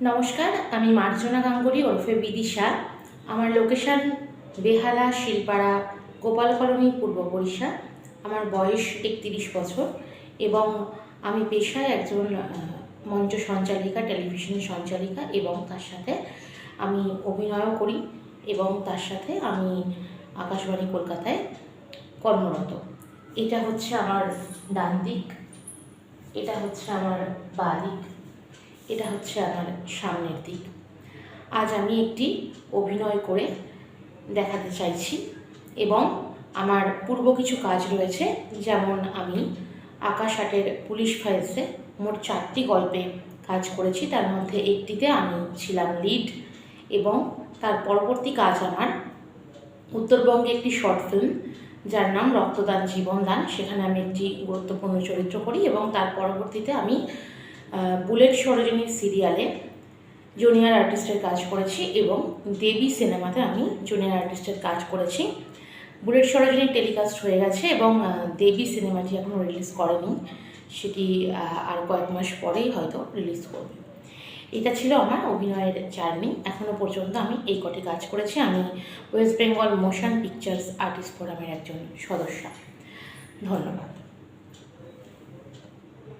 নমস্কার, আমি মার্জনা গাঙ্গুলি ওরফে বিদিশা। আমার লোকেশান বেহালা, শিলপাড়া, গোপাল কলোনি, পূর্ব বরিশা। আমার বয়স 31 বছর এবং আমি পেশায় একজন মঞ্চ সঞ্চালিকা, টেলিভিশন সঞ্চালিকা এবং তার সাথে আমি অভিনয়ও করি এবং তার সাথে আমি আকাশবাণী কলকাতায় কর্মরত। এটা হচ্ছে আমার ডান দিক, এটা হচ্ছে আমার বাঁ দিক, এটা হচ্ছে আমার সামনের দিক। আজ আমি একটি অভিনয় করে দেখাতে চাইছি এবং আমার পূর্ব কিছু কাজ রয়েছে, যেমন আমি আকাশ আটের পুলিশ ফাইলসে মোট 4টি গল্পে কাজ করেছি। তার মধ্যে একটিতে আমি ছিলাম লিড এবং তার পরবর্তী কাজ আমার উত্তরবঙ্গে একটি শর্ট ফিল্ম যার নাম রক্তদান জীবনদান। সেখানে আমি একটি গুরুত্বপূর্ণ চরিত্র করি এবং তার পরবর্তীতে আমি বুলেট সরোজিনী সিরিয়ালে জুনিয়র আর্টিস্টের কাজ করেছি এবং দেবী সিনেমাতে আমি জুনিয়র আর্টিস্টের কাজ করেছি। বুলেট সরোজিনী টেলিকাস্ট হয়ে গেছে এবং দেবী সিনেমাটি এখনও রিলিজ করেনি, সেটি আর কয়েক মাস পরেই হয়তো রিলিজ করবে। এটা ছিল আমার অভিনয়ের জার্নি। এখনও পর্যন্ত আমি এই কটি কাজ করেছি। আমি West Bengal motion pictures artist ফোরামের একজন সদস্য। ধন্যবাদ।